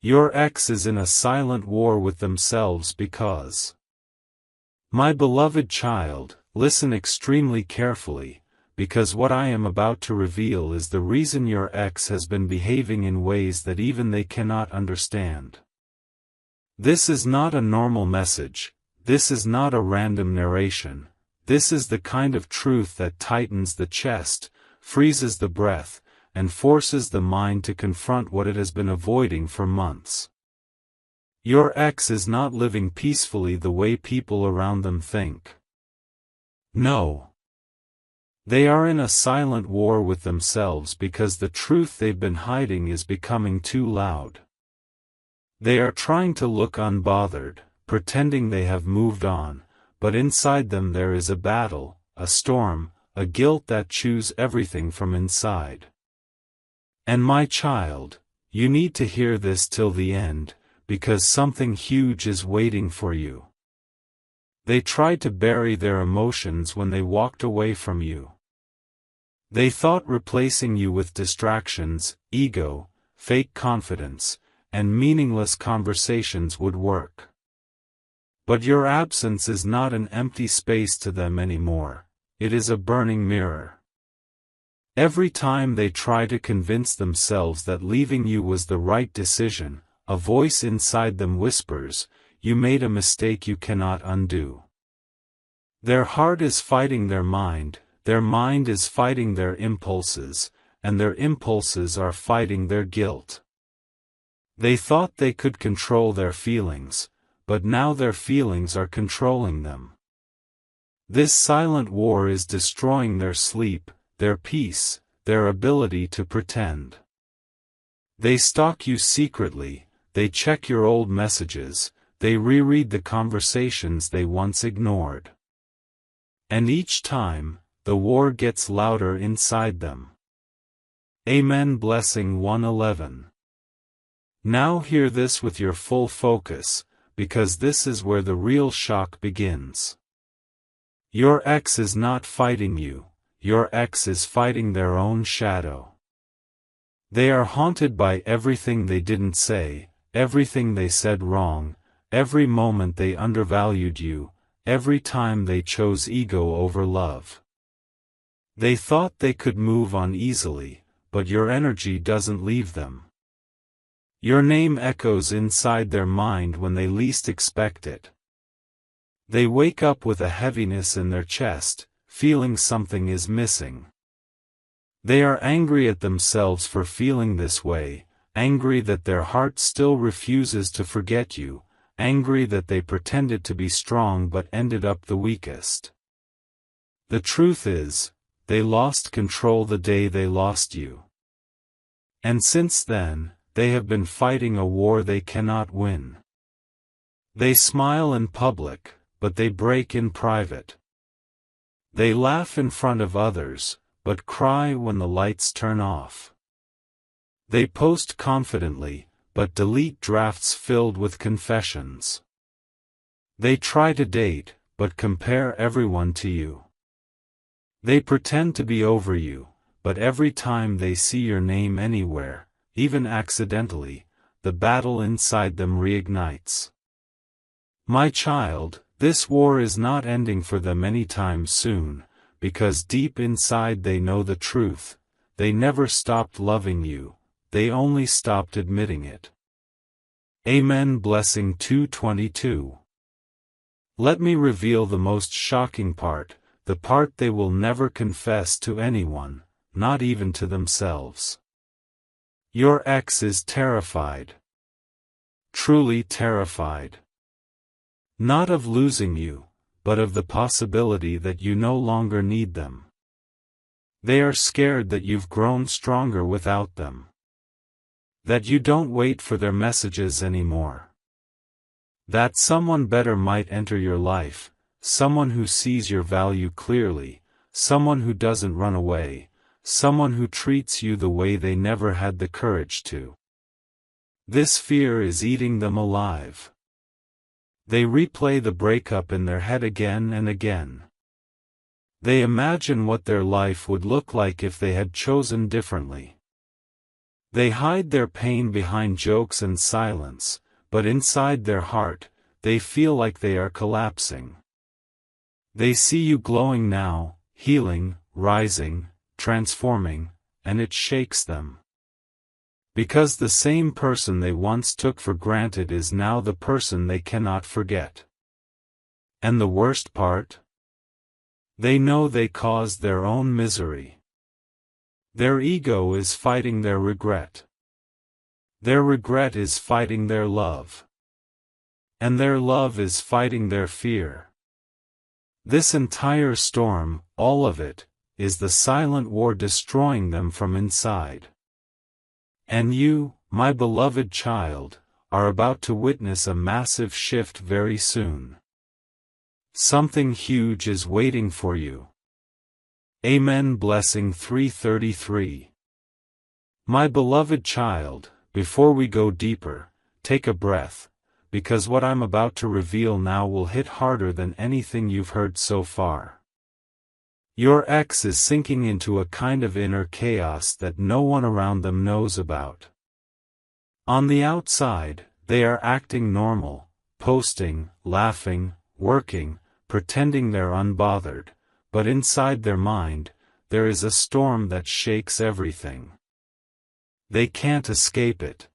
Your ex is in a silent war with themselves because. My beloved child, listen extremely carefully, because what I am about to reveal is the reason your ex has been behaving in ways that even they cannot understand. This is not a normal message, this is not a random narration, this is the kind of truth that tightens the chest, freezes the breath, and forces the mind to confront what it has been avoiding for months. Your ex is not living peacefully the way people around them think. No. They are in a silent war with themselves because the truth they've been hiding is becoming too loud. They are trying to look unbothered, pretending they have moved on, but inside them there is a battle, a storm, a guilt that chews everything from inside. And my child, you need to hear this till the end, because something huge is waiting for you. They tried to bury their emotions when they walked away from you. They thought replacing you with distractions, ego, fake confidence, and meaningless conversations would work. But your absence is not an empty space to them anymore, it is a burning mirror. Every time they try to convince themselves that leaving you was the right decision, a voice inside them whispers, "You made a mistake you cannot undo." Their heart is fighting their mind is fighting their impulses, and their impulses are fighting their guilt. They thought they could control their feelings, but now their feelings are controlling them. This silent war is destroying their sleep, their peace, their ability to pretend. They stalk you secretly, they check your old messages, they reread the conversations they once ignored. And each time, the war gets louder inside them. Amen. Blessing 111. Now hear this with your full focus, because this is where the real shock begins. Your ex is not fighting you. Your ex is fighting their own shadow. They are haunted by everything they didn't say, everything they said wrong, every moment they undervalued you, every time they chose ego over love. They thought they could move on easily, but your energy doesn't leave them. Your name echoes inside their mind when they least expect it. They wake up with a heaviness in their chest, feeling something is missing. They are angry at themselves for feeling this way, angry that their heart still refuses to forget you, angry that they pretended to be strong but ended up the weakest. The truth is, they lost control the day they lost you. And since then, they have been fighting a war they cannot win. They smile in public, but they break in private. They laugh in front of others, but cry when the lights turn off. They post confidently, but delete drafts filled with confessions. They try to date, but compare everyone to you. They pretend to be over you, but every time they see your name anywhere, even accidentally, the battle inside them reignites. My child, this war is not ending for them anytime soon, because deep inside they know the truth. They never stopped loving you, they only stopped admitting it. Amen. Blessing 222. Let me reveal the most shocking part, the part they will never confess to anyone, not even to themselves. Your ex is terrified. Truly terrified. Not of losing you, but of the possibility that you no longer need them. They are scared that you've grown stronger without them. That you don't wait for their messages anymore. That someone better might enter your life, someone who sees your value clearly, someone who doesn't run away, someone who treats you the way they never had the courage to. This fear is eating them alive. They replay the breakup in their head again and again. They imagine what their life would look like if they had chosen differently. They hide their pain behind jokes and silence, but inside their heart, they feel like they are collapsing. They see you glowing now, healing, rising, transforming, and it shakes them. Because the same person they once took for granted is now the person they cannot forget. And the worst part? They know they caused their own misery. Their ego is fighting their regret. Their regret is fighting their love. And their love is fighting their fear. This entire storm, all of it, is the silent war destroying them from inside. And you, my beloved child, are about to witness a massive shift very soon. Something huge is waiting for you. Amen. Blessing 333. My beloved child, before we go deeper, take a breath, because what I'm about to reveal now will hit harder than anything you've heard so far. Your ex is sinking into a kind of inner chaos that no one around them knows about. On the outside, they are acting normal, posting, laughing, working, pretending they're unbothered, but inside their mind, there is a storm that shakes everything. They can't escape it.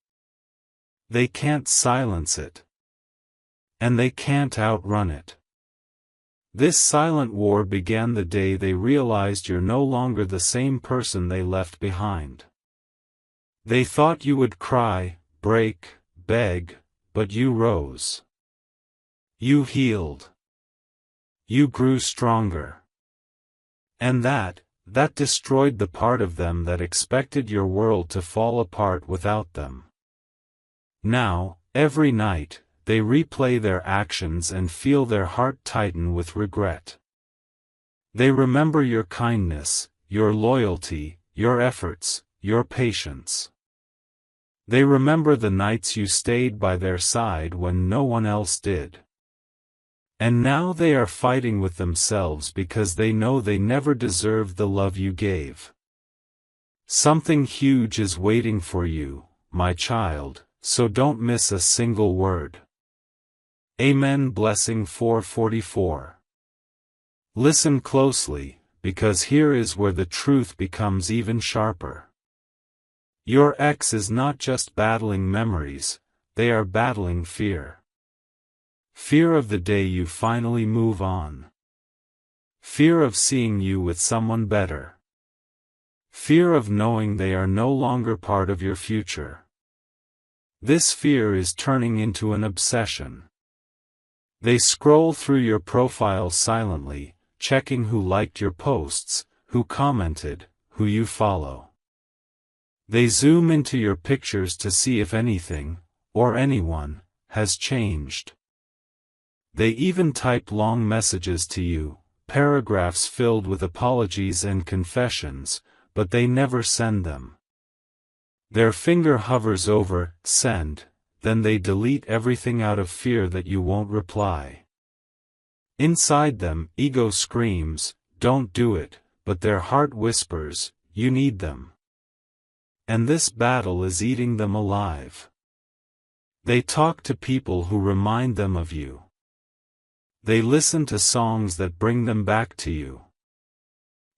They can't silence it. And they can't outrun it. This silent war began the day they realized you're no longer the same person they left behind. They thought you would cry, break, beg, but you rose. You healed. You grew stronger. And that destroyed the part of them that expected your world to fall apart without them. Now, every night, they replay their actions and feel their heart tighten with regret. They remember your kindness, your loyalty, your efforts, your patience. They remember the nights you stayed by their side when no one else did. And now they are fighting with themselves because they know they never deserved the love you gave. Something huge is waiting for you, my child, so don't miss a single word. Amen. Blessing 444. Listen closely, because here is where the truth becomes even sharper. Your ex is not just battling memories, they are battling fear. Fear of the day you finally move on. Fear of seeing you with someone better. Fear of knowing they are no longer part of your future. This fear is turning into an obsession. They scroll through your profile silently, checking who liked your posts, who commented, who you follow. They zoom into your pictures to see if anything, or anyone, has changed. They even type long messages to you, paragraphs filled with apologies and confessions, but they never send them. Their finger hovers over send, then they delete everything out of fear that you won't reply. Inside them, ego screams, don't do it, but their heart whispers, you need them. And this battle is eating them alive. They talk to people who remind them of you. They listen to songs that bring them back to you.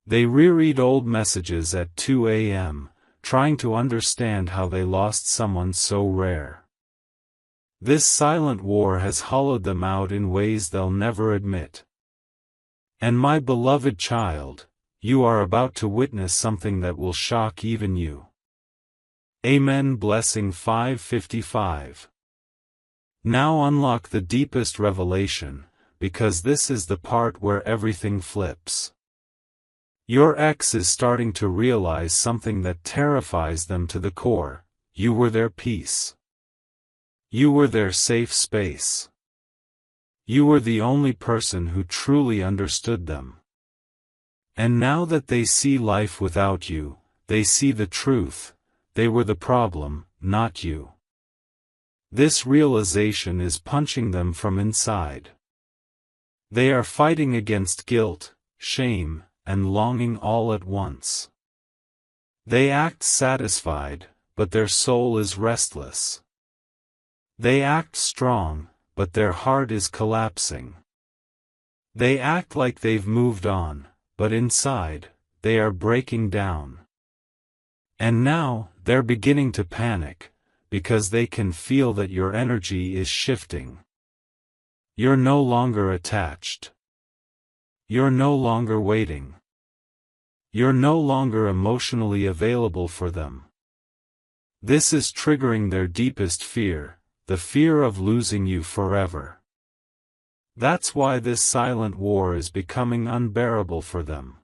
They reread old messages at 2 a.m., trying to understand how they lost someone so rare. This silent war has hollowed them out in ways they'll never admit. And my beloved child, you are about to witness something that will shock even you. Amen. Blessing 555. Now unlock the deepest revelation, because this is the part where everything flips. Your ex is starting to realize something that terrifies them to the core: you were their peace. You were their safe space. You were the only person who truly understood them. And now that they see life without you, they see the truth: they were the problem, not you. This realization is punching them from inside. They are fighting against guilt, shame, and longing all at once. They act satisfied, but their soul is restless. They act strong, but their heart is collapsing. They act like they've moved on, but inside, they are breaking down. And now, they're beginning to panic, because they can feel that your energy is shifting. You're no longer attached. You're no longer waiting. You're no longer emotionally available for them. This is triggering their deepest fear, the fear of losing you forever. That's why this silent war is becoming unbearable for them.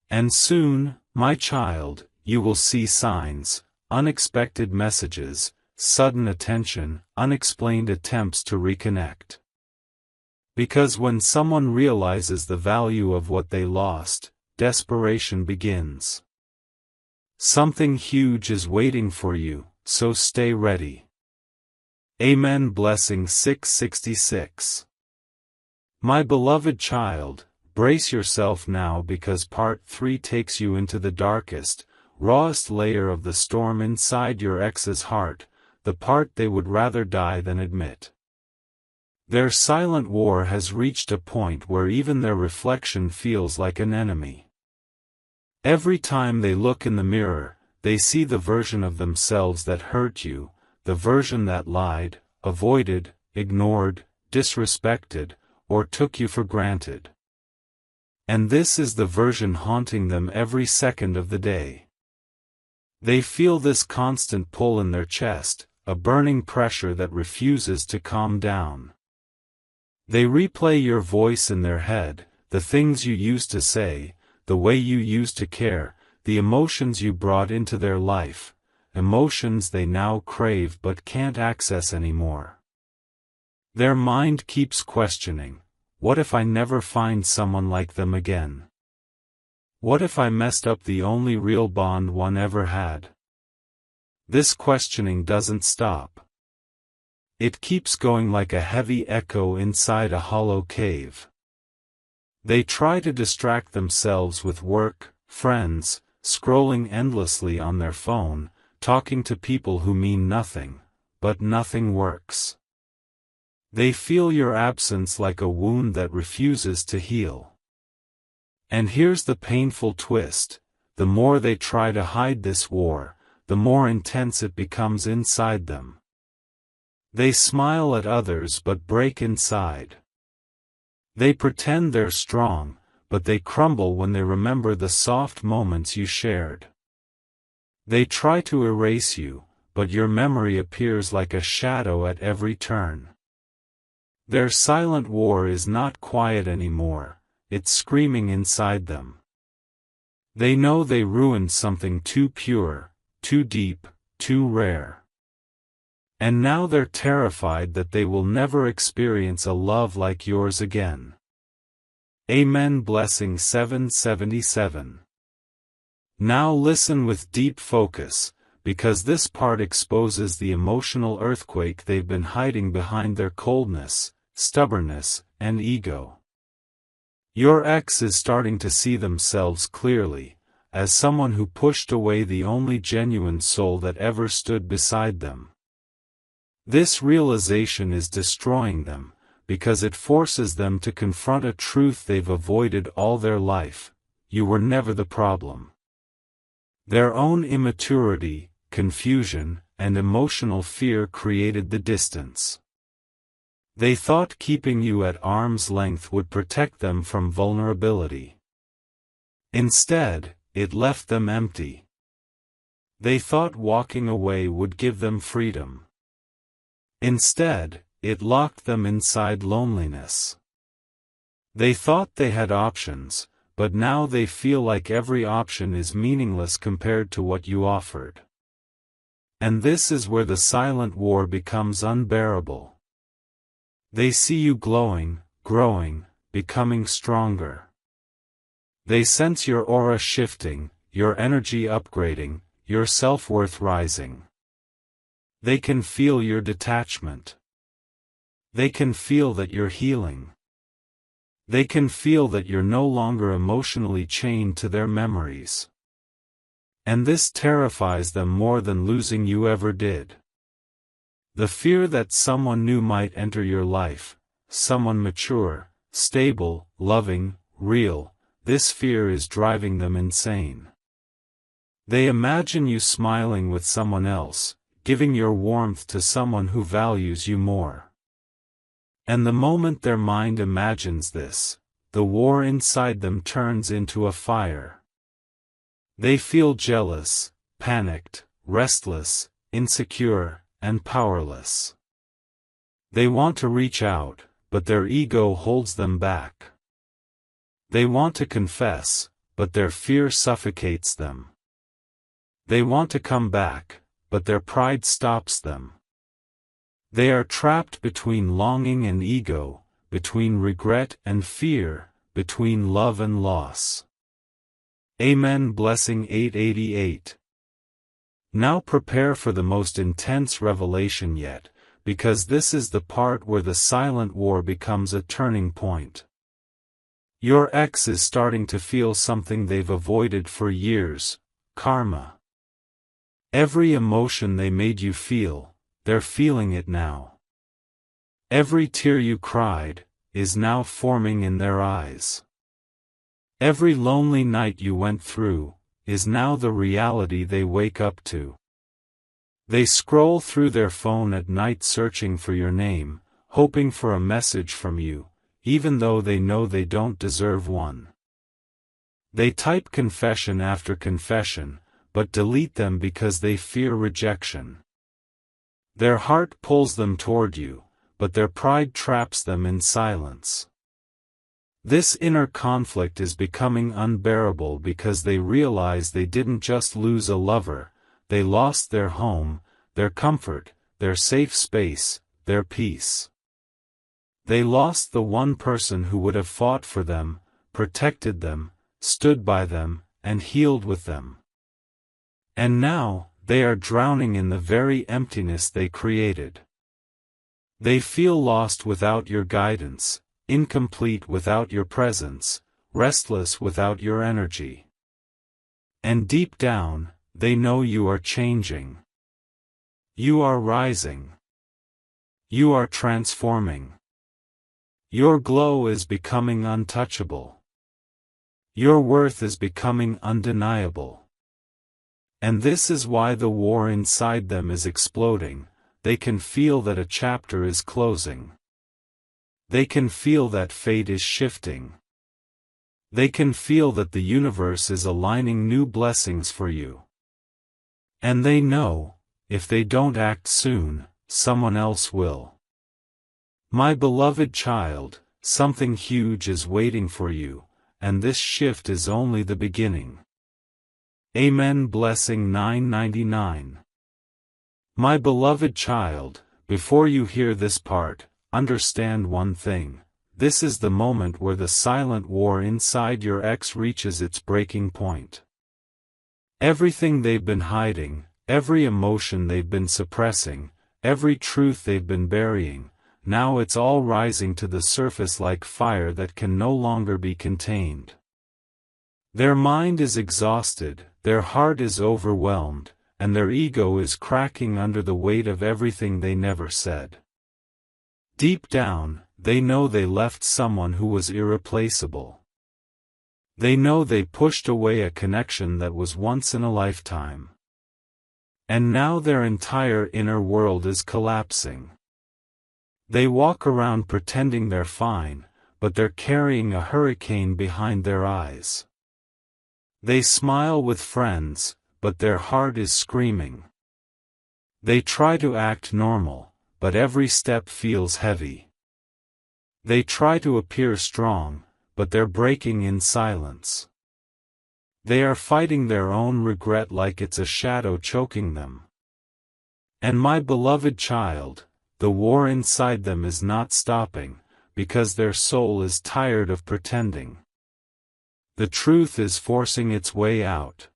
And soon, my child, you will see signs, unexpected messages, sudden attention, unexplained attempts to reconnect. Because when someone realizes the value of what they lost, desperation begins. Something huge is waiting for you, so stay ready. Amen. Blessing 666. My beloved child, brace yourself now, because part 3 takes you into the darkest, rawest layer of the storm inside your ex's heart, the part they would rather die than admit. Their silent war has reached a point where even their reflection feels like an enemy. Every time they look in the mirror, they see the version of themselves that hurt you, the version that lied, avoided, ignored, disrespected, or took you for granted. And this is the version haunting them every second of the day. They feel this constant pull in their chest, a burning pressure that refuses to calm down. They replay your voice in their head, the things you used to say, the way you used to care, the emotions you brought into their life, emotions they now crave but can't access anymore. Their mind keeps questioning, what if I never find someone like them again? What if I messed up the only real bond one ever had? This questioning doesn't stop. It keeps going like a heavy echo inside a hollow cave. They try to distract themselves with work, friends, scrolling endlessly on their phone, talking to people who mean nothing, but nothing works. They feel your absence like a wound that refuses to heal. And here's the painful twist: the more they try to hide this war, the more intense it becomes inside them. They smile at others but break inside. They pretend they're strong, but they crumble when they remember the soft moments you shared. They try to erase you, but your memory appears like a shadow at every turn. Their silent war is not quiet anymore, it's screaming inside them. They know they ruined something too pure, too deep, too rare. And now they're terrified that they will never experience a love like yours again. Amen. Blessing 777. Now listen with deep focus, because this part exposes the emotional earthquake they've been hiding behind their coldness, stubbornness, and ego. Your ex is starting to see themselves clearly, as someone who pushed away the only genuine soul that ever stood beside them. This realization is destroying them, because it forces them to confront a truth they've avoided all their life: you were never the problem. Their own immaturity, confusion, and emotional fear created the distance. They thought keeping you at arm's length would protect them from vulnerability. Instead, it left them empty. They thought walking away would give them freedom. Instead, it locked them inside loneliness. They thought they had options, but now they feel like every option is meaningless compared to what you offered. And this is where the silent war becomes unbearable. They see you glowing, growing, becoming stronger. They sense your aura shifting, your energy upgrading, your self-worth rising. They can feel your detachment. They can feel that you're healing. They can feel that you're no longer emotionally chained to their memories. And this terrifies them more than losing you ever did. The fear that someone new might enter your life, someone mature, stable, loving, real, this fear is driving them insane. They imagine you smiling with someone else, giving your warmth to someone who values you more. And the moment their mind imagines this, the war inside them turns into a fire. They feel jealous, panicked, restless, insecure, and powerless. They want to reach out, but their ego holds them back. They want to confess, but their fear suffocates them. They want to come back, but their pride stops them. They are trapped between longing and ego, between regret and fear, between love and loss. Amen. Blessing 888. Now prepare for the most intense revelation yet, because this is the part where the silent war becomes a turning point. Your ex is starting to feel something they've avoided for years, karma. Every emotion they made you feel, they're feeling it now. Every tear you cried, is now forming in their eyes. Every lonely night you went through, is now the reality they wake up to. They scroll through their phone at night searching for your name, hoping for a message from you, even though they know they don't deserve one. They type confession after confession, but delete them because they fear rejection. Their heart pulls them toward you, but their pride traps them in silence. This inner conflict is becoming unbearable because they realize they didn't just lose a lover, they lost their home, their comfort, their safe space, their peace. They lost the one person who would have fought for them, protected them, stood by them, and healed with them. And now, they are drowning in the very emptiness they created. They feel lost without your guidance, incomplete without your presence, restless without your energy. And deep down, they know you are changing. You are rising. You are transforming. Your glow is becoming untouchable. Your worth is becoming undeniable. And this is why the war inside them is exploding. They can feel that a chapter is closing. They can feel that fate is shifting. They can feel that the universe is aligning new blessings for you. And they know, if they don't act soon, someone else will. My beloved child, something huge is waiting for you, and this shift is only the beginning. Amen. Blessing 999. My beloved child, before you hear this part, understand one thing. This is the moment where the silent war inside your ex reaches its breaking point. Everything they've been hiding, every emotion they've been suppressing, every truth they've been burying, now it's all rising to the surface like fire that can no longer be contained. Their mind is exhausted, their heart is overwhelmed, and their ego is cracking under the weight of everything they never said. Deep down, they know they left someone who was irreplaceable. They know they pushed away a connection that was once in a lifetime. And now their entire inner world is collapsing. They walk around pretending they're fine, but they're carrying a hurricane behind their eyes. They smile with friends, but their heart is screaming. They try to act normal, but every step feels heavy. They try to appear strong, but they're breaking in silence. They are fighting their own regret like it's a shadow choking them. And my beloved child, the war inside them is not stopping, because their soul is tired of pretending. The truth is forcing its way out.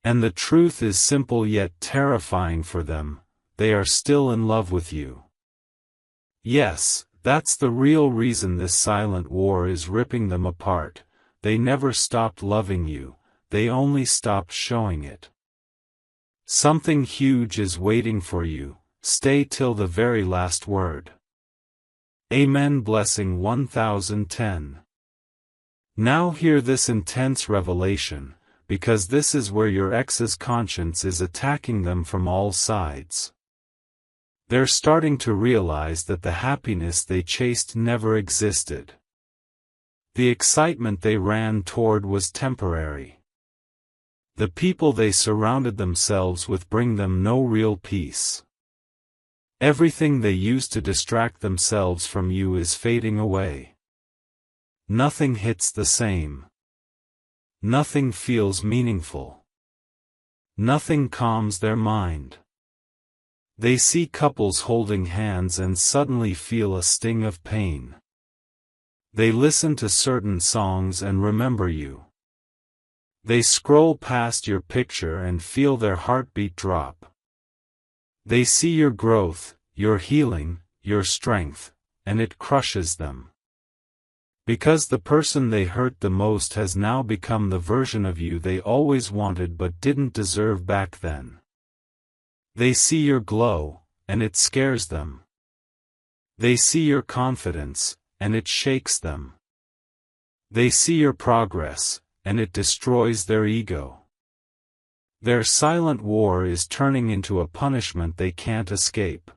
And the truth is simple yet terrifying for them, they are still in love with you. Yes, that's the real reason this silent war is ripping them apart. They never stopped loving you, they only stopped showing it. Something huge is waiting for you, stay till the very last word. Amen. Blessing 1010. Now hear this intense revelation, because this is where your ex's conscience is attacking them from all sides. They're starting to realize that the happiness they chased never existed. The excitement they ran toward was temporary. The people they surrounded themselves with bring them no real peace. Everything they used to distract themselves from you is fading away. Nothing hits the same. Nothing feels meaningful. Nothing calms their mind. They see couples holding hands and suddenly feel a sting of pain. They listen to certain songs and remember you. They scroll past your picture and feel their heartbeat drop. They see your growth, your healing, your strength, and it crushes them. Because the person they hurt the most has now become the version of you they always wanted but didn't deserve back then. They see your glow, and it scares them. They see your confidence, and it shakes them. They see your progress, and it destroys their ego. Their silent war is turning into a punishment they can't escape.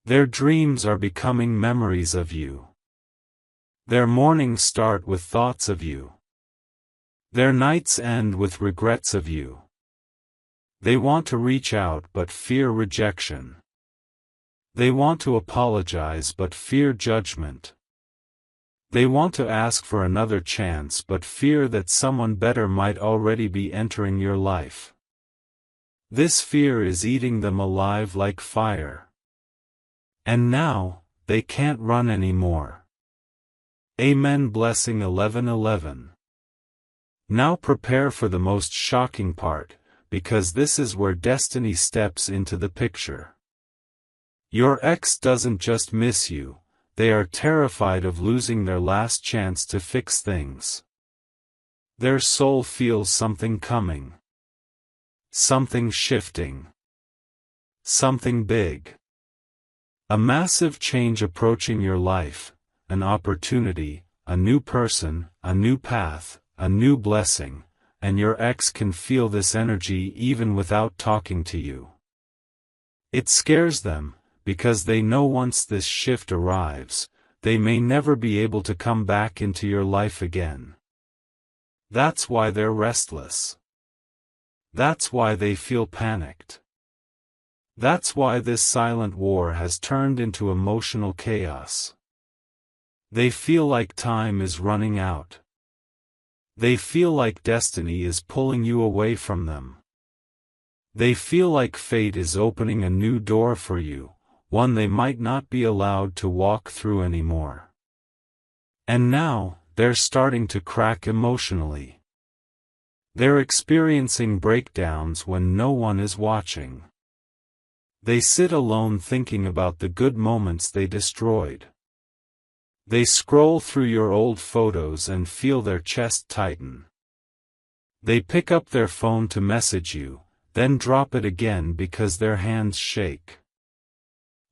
Their dreams are becoming memories of you. Their mornings start with thoughts of you. Their nights end with regrets of you. They want to reach out but fear rejection. They want to apologize but fear judgment. They want to ask for another chance but fear that someone better might already be entering your life. This fear is eating them alive like fire. And now, they can't run anymore. Amen. Blessing 1111. Now prepare for the most shocking part, because this is where destiny steps into the picture. Your ex doesn't just miss you, they are terrified of losing their last chance to fix things. Their soul feels something coming. Something shifting. Something big. A massive change approaching your life, an opportunity, a new person, a new path, a new blessing, and your ex can feel this energy even without talking to you. It scares them, because they know once this shift arrives, they may never be able to come back into your life again. That's why they're restless. That's why they feel panicked. That's why this silent war has turned into emotional chaos. They feel like time is running out. They feel like destiny is pulling you away from them. They feel like fate is opening a new door for you, one they might not be allowed to walk through anymore. And now, they're starting to crack emotionally. They're experiencing breakdowns when no one is watching. They sit alone thinking about the good moments they destroyed. They scroll through your old photos and feel their chest tighten. They pick up their phone to message you, then drop it again because their hands shake.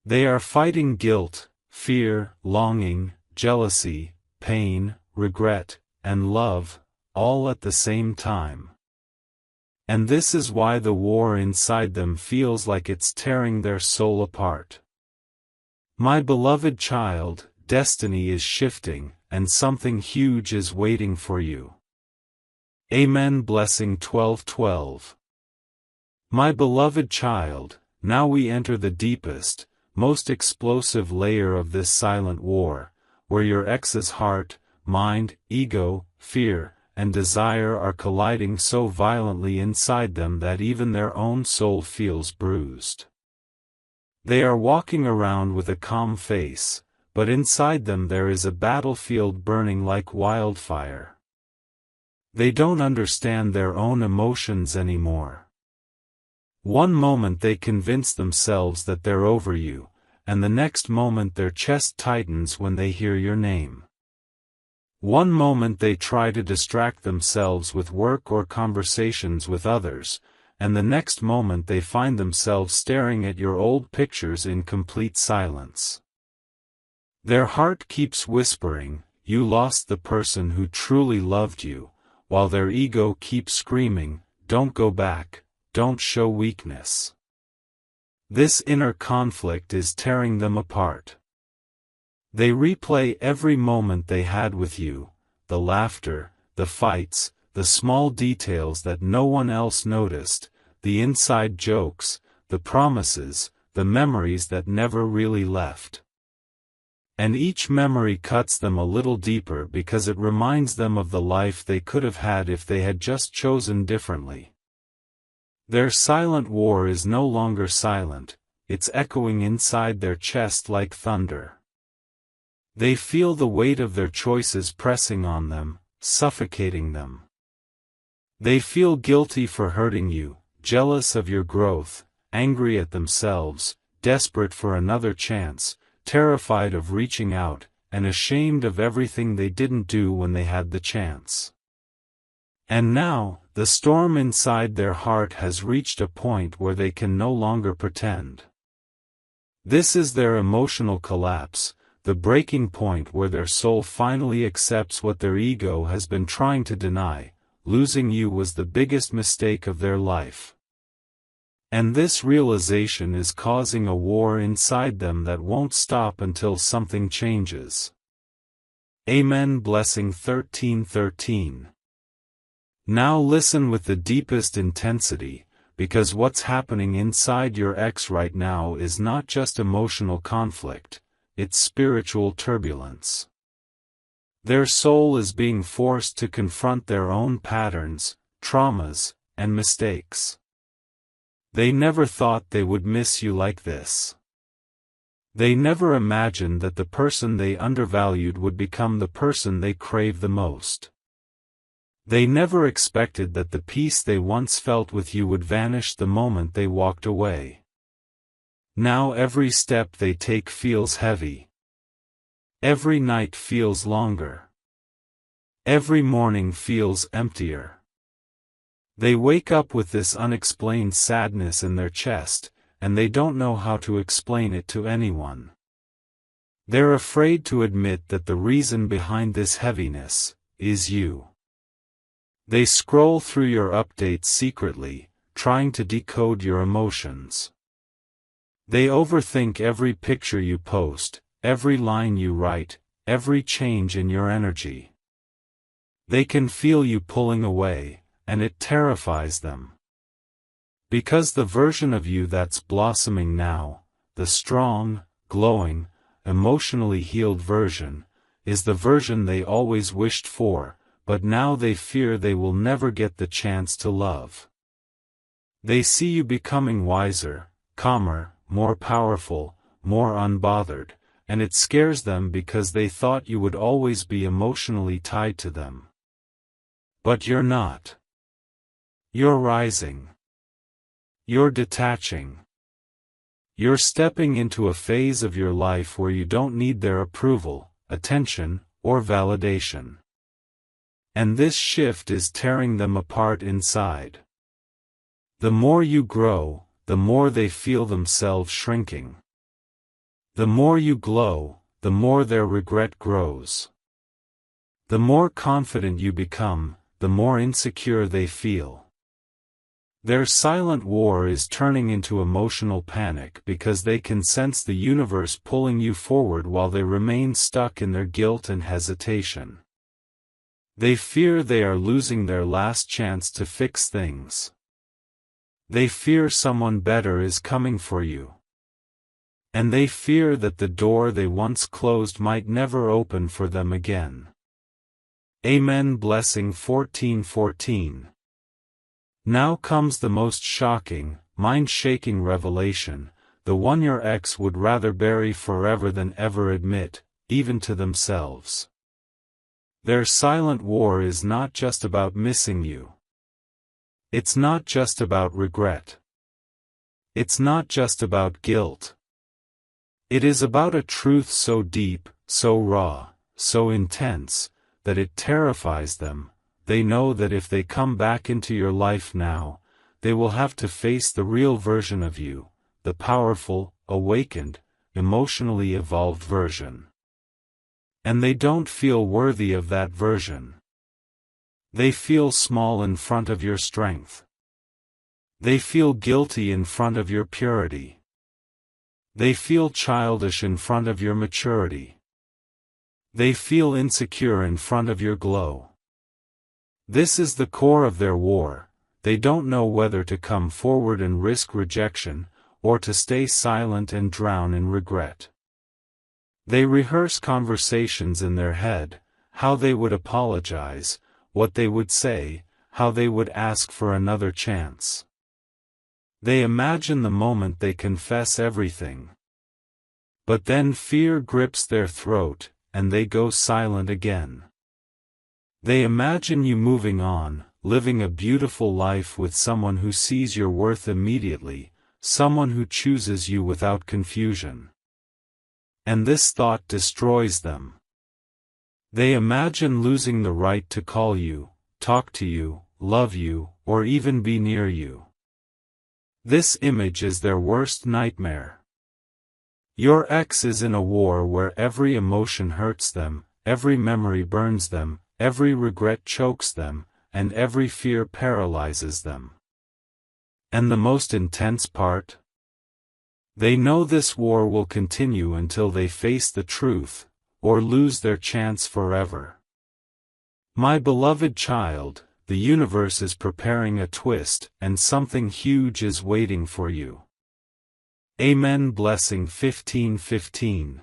They are fighting guilt, fear, longing, jealousy, pain, regret, and love, all at the same time. And this is why the war inside them feels like it's tearing their soul apart. My beloved child, destiny is shifting, and something huge is waiting for you. Amen. Blessing 1212. My beloved child, now we enter the deepest, most explosive layer of this silent war, where your ex's heart, mind, ego, fear, and desire are colliding so violently inside them that even their own soul feels bruised. They are walking around with a calm face, but inside them there is a battlefield burning like wildfire. They don't understand their own emotions anymore. One moment they convince themselves that they're over you, and the next moment their chest tightens when they hear your name. One moment they try to distract themselves with work or conversations with others, and the next moment they find themselves staring at your old pictures in complete silence. Their heart keeps whispering, "You lost the person who truly loved you," while their ego keeps screaming, "Don't go back, don't show weakness." This inner conflict is tearing them apart. They replay every moment they had with you, the laughter, the fights, the small details that no one else noticed, the inside jokes, the promises, the memories that never really left. And each memory cuts them a little deeper because it reminds them of the life they could have had if they had just chosen differently. Their silent war is no longer silent, it's echoing inside their chest like thunder. They feel the weight of their choices pressing on them, suffocating them. They feel guilty for hurting you, jealous of your growth, angry at themselves, desperate for another chance, terrified of reaching out, and ashamed of everything they didn't do when they had the chance. And now, the storm inside their heart has reached a point where they can no longer pretend. This is their emotional collapse, the breaking point where their soul finally accepts what their ego has been trying to deny: losing you was the biggest mistake of their life. And this realization is causing a war inside them that won't stop until something changes. Amen. Blessing 13:13. Now listen with the deepest intensity, because what's happening inside your ex right now is not just emotional conflict, it's spiritual turbulence. Their soul is being forced to confront their own patterns, traumas, and mistakes. They never thought they would miss you like this. They never imagined that the person they undervalued would become the person they crave the most. They never expected that the peace they once felt with you would vanish the moment they walked away. Now every step they take feels heavy. Every night feels longer. Every morning feels emptier. They wake up with this unexplained sadness in their chest, and they don't know how to explain it to anyone. They're afraid to admit that the reason behind this heaviness is you. They scroll through your updates secretly, trying to decode your emotions. They overthink every picture you post, every line you write, every change in your energy. They can feel you pulling away, and it terrifies them. Because the version of you that's blossoming now, the strong, glowing, emotionally healed version, is the version they always wished for, but now they fear they will never get the chance to love. They see you becoming wiser, calmer, more powerful, more unbothered, and it scares them because they thought you would always be emotionally tied to them. But you're not. You're rising. You're detaching. You're stepping into a phase of your life where you don't need their approval, attention, or validation. And this shift is tearing them apart inside. The more you grow, the more they feel themselves shrinking. The more you glow, the more their regret grows. The more confident you become, the more insecure they feel. Their silent war is turning into emotional panic because they can sense the universe pulling you forward while they remain stuck in their guilt and hesitation. They fear they are losing their last chance to fix things. They fear someone better is coming for you. And they fear that the door they once closed might never open for them again. Amen. Blessing 14:14. Now comes the most shocking, mind-shaking revelation, the one your ex would rather bury forever than ever admit, even to themselves. Their silent war is not just about missing you. It's not just about regret. It's not just about guilt. It is about a truth so deep, so raw, so intense, that it terrifies them. They know that if they come back into your life now, they will have to face the real version of you, the powerful, awakened, emotionally evolved version. And they don't feel worthy of that version. They feel small in front of your strength. They feel guilty in front of your purity. They feel childish in front of your maturity. They feel insecure in front of your glow. This is the core of their war. They don't know whether to come forward and risk rejection, or to stay silent and drown in regret. They rehearse conversations in their head, how they would apologize, what they would say, how they would ask for another chance. They imagine the moment they confess everything. But then fear grips their throat, and they go silent again. They imagine you moving on, living a beautiful life with someone who sees your worth immediately, someone who chooses you without confusion. And this thought destroys them. They imagine losing the right to call you, talk to you, love you, or even be near you. This image is their worst nightmare. Your ex is in a war where every emotion hurts them, every memory burns them, every regret chokes them, and every fear paralyzes them. And the most intense part? They know this war will continue until they face the truth, or lose their chance forever. My beloved child, the universe is preparing a twist, and something huge is waiting for you. Amen. Blessing 15:15.